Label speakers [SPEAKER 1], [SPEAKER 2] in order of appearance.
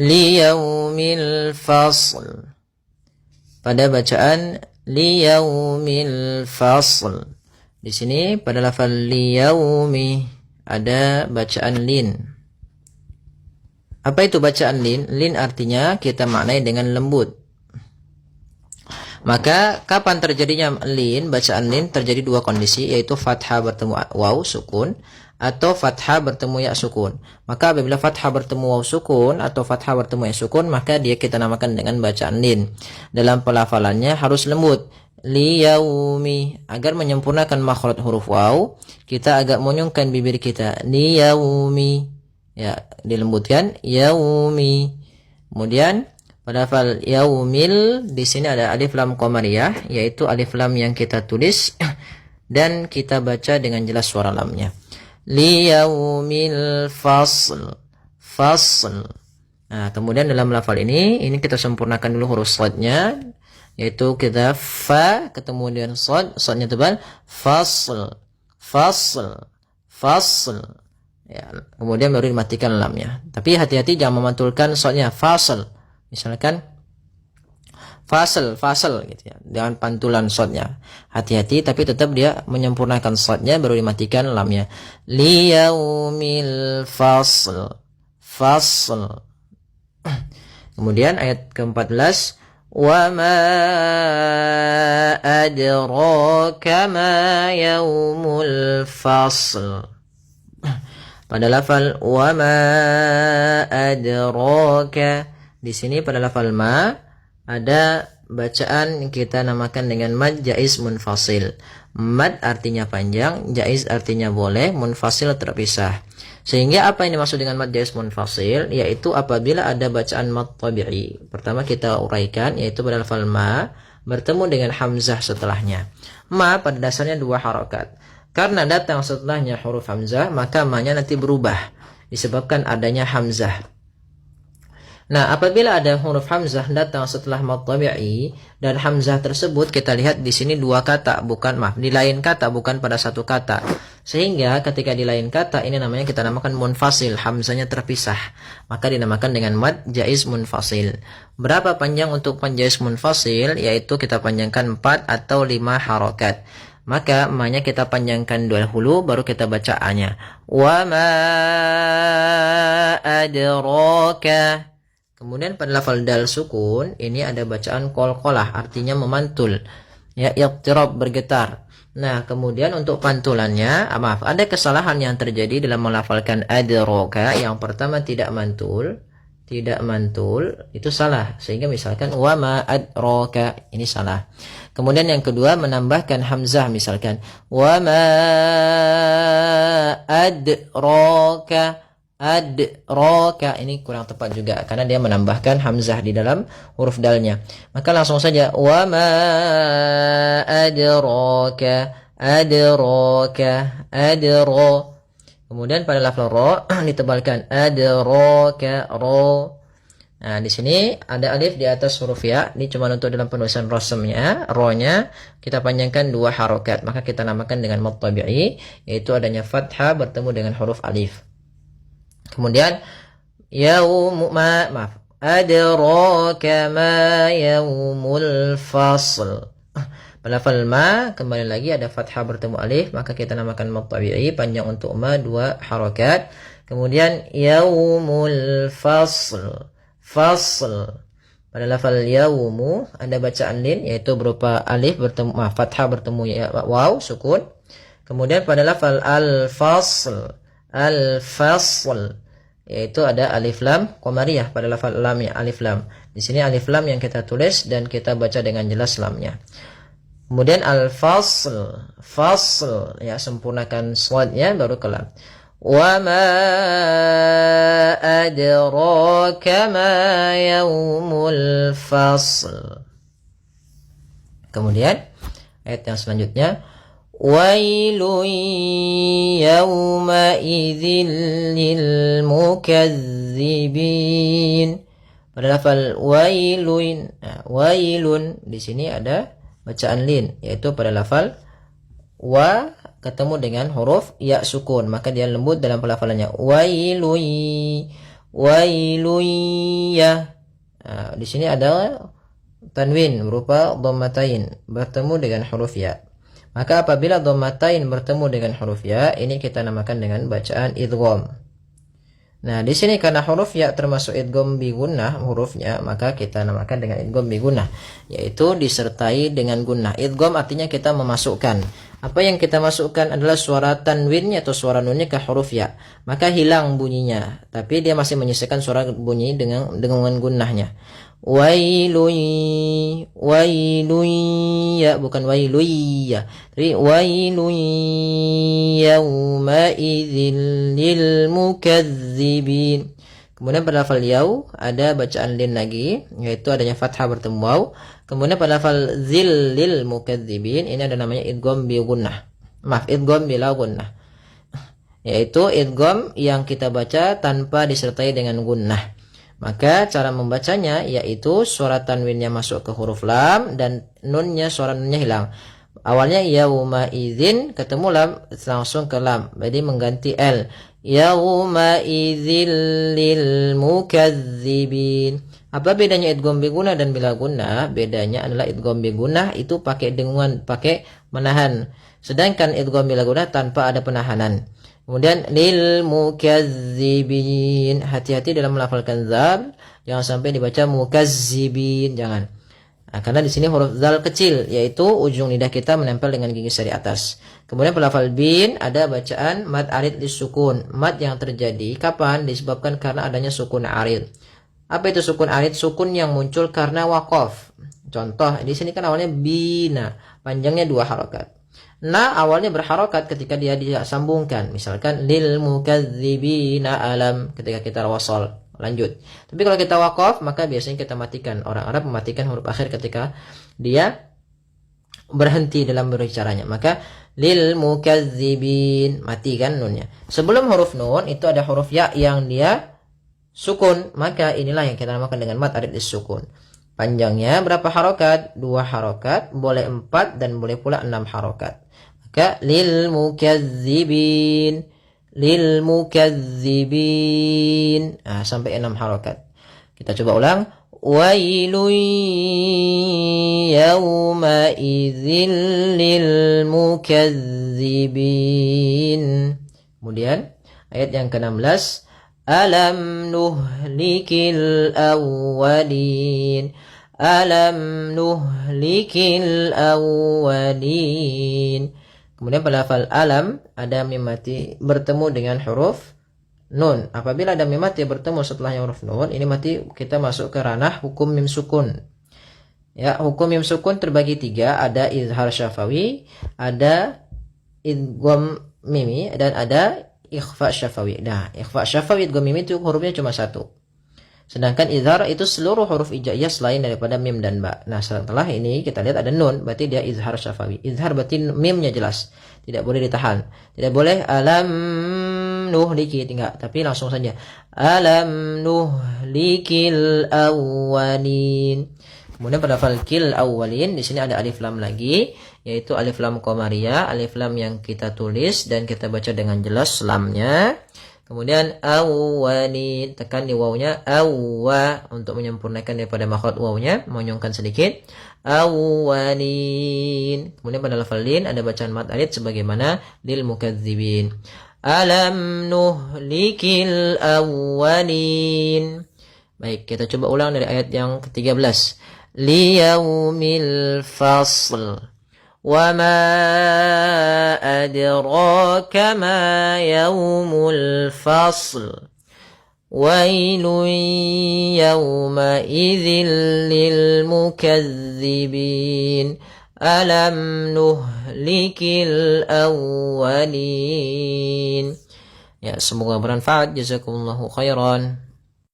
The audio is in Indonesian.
[SPEAKER 1] liyaumil fasl. Pada bacaan liyaumil fasl. Di sini pada lafal liyaumi ada bacaan lin. Apa itu bacaan lin? Lin artinya kita maknai dengan lembut. Maka kapan terjadinya lin, bacaan lin terjadi dua kondisi, yaitu fathah bertemu waw sukun atau fathah bertemu ya sukun. Maka apabila fathah bertemu waw sukun atau fathah bertemu ya sukun, maka dia kita namakan dengan bacaan lin. Dalam pelafalannya harus lembut. Liyaumi, agar menyempurnakan makhraj huruf waw, kita agak monyongkan bibir kita. Liyaumi, ya dilembutkan yaumi. Kemudian pada lafal yaumil di sini ada alif lam qamariyah, yaitu alif lam yang kita tulis dan kita baca dengan jelas suara lamnya. Liyaumil fasl, fasl. Nah, kemudian dalam lafal ini kita sempurnakan dulu huruf shadnya, yaitu kita fa ketemu dengan shad, shadnya tebal, fasl, fasl, fasl. Ya, kemudian baru dimatikan lamnya. Tapi hati-hati jangan memantulkan shadnya, fasl. Misalkan fasl, fasl gitu ya, dengan pantulan shadnya. Hati-hati, tapi tetap dia menyempurnakan shadnya baru dimatikan lamnya. Liyaumil fasl, fasl. Kemudian ayat ke-14, wa ma adraka ma yaumul fasl. Pada lafal wa ma adraka, di sini pada lafal ma ada bacaan yang kita namakan dengan mad jaiz munfasil. Mad artinya panjang, jaiz artinya boleh, munfasil terpisah. Sehingga apa yang dimaksud dengan mad jaiz munfasil? Yaitu apabila ada bacaan mad tabi'i. Pertama kita uraikan, yaitu pada lafal ma bertemu dengan hamzah setelahnya. Ma pada dasarnya dua harokat. Karena datang setelahnya huruf hamzah, maka ma-nya nanti berubah disebabkan adanya hamzah. Nah, apabila ada huruf hamzah datang setelah mad tabi'i dan hamzah tersebut kita lihat di sini dua kata, di lain kata, bukan pada satu kata. Sehingga ketika di lain kata ini namanya kita namakan munfasil, hamzahnya terpisah. Maka dinamakan dengan mad jaiz munfasil. Berapa panjang untuk mad jaiz munfasil? Yaitu kita panjangkan 4 atau 5 harokat. Maka ma-nya kita panjangkan dahulu baru kita baca a-nya. Wa ma adraka. Kemudian pada lafal dal sukun ini ada bacaan qalqalah, artinya memantul. Ya, iqtirab, bergetar. Nah, kemudian untuk pantulannya, ada kesalahan yang terjadi dalam melafalkan adraka. Yang pertama tidak mantul, itu salah. Sehingga misalkan wa ma adraka, ini salah. Kemudian yang kedua menambahkan hamzah, misalkan wa ma adraka, ini kurang tepat juga karena dia menambahkan hamzah di dalam huruf dalnya. Maka langsung saja wa ma adraka, kemudian pada lafal ra ditebalkan adraka, ra. Nah, di sini ada alif di atas huruf ya. Ini cuma untuk dalam penulisan rasamnya, ra-nya kita panjangkan 2 harokat. Maka kita namakan dengan mad tabi'i, yaitu adanya fathah bertemu dengan huruf alif. Kemudian adraka ma yaumul fasl. Pada lafal ma kembali lagi ada fathah bertemu alif, maka kita namakan mad tabi'i, panjang untuk ma 2 harokat. Kemudian yaumul fasl, fasl. Pada lafal yaumu ada bacaan lin, yaitu berupa alif bertemu fathah bertemu ya waw sukun. Kemudian pada lafal al-fasl, al-fasl, yaitu ada alif lam qamariyah pada lafal lam ya, alif lam. Di sini alif lam yang kita tulis dan kita baca dengan jelas lamnya. Kemudian al-fasl, fasl, ya sempurnakan shadnya baru ke lam. Wa ma adraka ma yaumul fasl. Kemudian ayat yang selanjutnya, wailun yawma idzin lil mukazzibin. Pada lafal wailun, wailun di sini ada bacaan lin, yaitu pada lafal wa ketemu dengan huruf ya sukun, maka dia lembut dalam pelafalannya. Wailun ya. Nah, di sini ada tanwin berupa dhammatain bertemu dengan huruf ya. Maka apabila dhammatain bertemu dengan huruf ya, ini kita namakan dengan bacaan idgham. Nah, di sini karena huruf ya termasuk idgham bi gunnah hurufnya, maka kita namakan dengan idgham bi gunnah, yaitu disertai dengan gunnah. Idgham artinya kita memasukkan. Apa yang kita masukkan adalah suara tanwinnya atau suara nunnya ke huruf ya. Maka hilang bunyinya, tapi dia masih menyisakan suara bunyi dengan gunnahnya. Wailun, wailun ya, bukan wailun ya. Jadi wailun yawma idzil lil mukazzibin. Kemudian pada lafal yaw ada bacaan lin lagi, yaitu adanya fathah bertemu waw. Kemudian pada lafal zil lil mukazzibin ini ada namanya idgham bi gunnah. Maaf, idgham bila gunnah. Yaitu idgham yang kita baca tanpa disertai dengan gunnah. Maka cara membacanya yaitu suara tanwinnya masuk ke huruf lam dan nunnya suara nunnya hilang. Awalnya yauma idzin ketemu lam langsung ke lam. Jadi mengganti l. Yauma idzil lil mukazzibin. Apa bedanya idgham bi gunnah dan bila gunnah? Bedanya adalah idgham bi gunnah itu pakai dengungan, pakai menahan. Sedangkan idgham bila gunnah tanpa ada penahanan. Kemudian lil mukazzibin, hati-hati dalam melafalkan zal, jangan sampai dibaca mukazzibin, jangan. Nah, karena di sini huruf zal kecil, yaitu ujung lidah kita menempel dengan gigi sari atas. Kemudian pada lafal bin ada bacaan mad arid disukun. Mad yang terjadi kapan? Disebabkan karena adanya sukun arid. Apa itu sukun arid? Sukun yang muncul karena waqaf. Contoh di sini kan awalnya bina, panjangnya 2 harokat. Nah, awalnya berharokat ketika dia disambungkan. Misalkan lil mukadzibina alam ketika kita wasal. Lanjut. Tapi kalau kita waqaf, maka biasanya kita matikan. Orang Arab mematikan huruf akhir ketika dia berhenti dalam berbicaranya. Maka lil mukadzibin, matikan nunnya. Sebelum huruf nun itu ada huruf ya yang dia sukun. Maka inilah yang kita namakan dengan mad arid sukun. Panjangnya berapa harokat? 2 harokat, boleh 4 dan boleh pula 6 harokat. Maka lil mukazzibin, lil mukazzibin, sampai 6 harokat. Kita coba ulang. Wailun yawma idzil lil mukazzibin. Kemudian ayat yang ke-16. Alam nuhlikil awwalin, alam nuhlikil awwalin. Kemudian pada lafal alam ada mim mati bertemu dengan huruf nun. Apabila ada mim mati bertemu setelahnya huruf nun, ini mati kita masuk ke ranah hukum mim sukun. Ya, hukum mim sukun terbagi 3, ada izhar syafawi, ada idgham mimi, dan ada ikhfa syafawi. Nah, ikhfa syafawi idgham mimi itu hurufnya cuma 1. Sedangkan izhar itu seluruh huruf hijaiyah selain daripada mim dan ba. Nah, setelah ini kita lihat ada nun, berarti dia izhar syafawi. Izhar berarti mimnya jelas, tidak boleh ditahan. Tidak boleh alam nuhliki, enggak, tapi langsung saja alam nuhlikil awwalin. Kemudian pada lafal kil awwalin di sini ada alif lam lagi, yaitu alif lam qamariyah, alif lam yang kita tulis dan kita baca dengan jelas lamnya. Kemudian awwalin, tekan di wawnya awwa untuk menyempurnakan daripada makhraj wawnya, monyongkan sedikit. Awwalin. Kemudian pada lafal lin ada bacaan mad arid sebagaimana lil mukadzibin. Alam nuhlikil awwalin. Baik, kita coba ulang dari ayat yang ke-13. Liyaumil fasl. Wa ma adraka ma yaumul fasl. Wailun yawma idzil lil mukazzibin. Alam nuhlikil awwalin. Ya, semoga bermanfaat. Jazakumullahu khairan.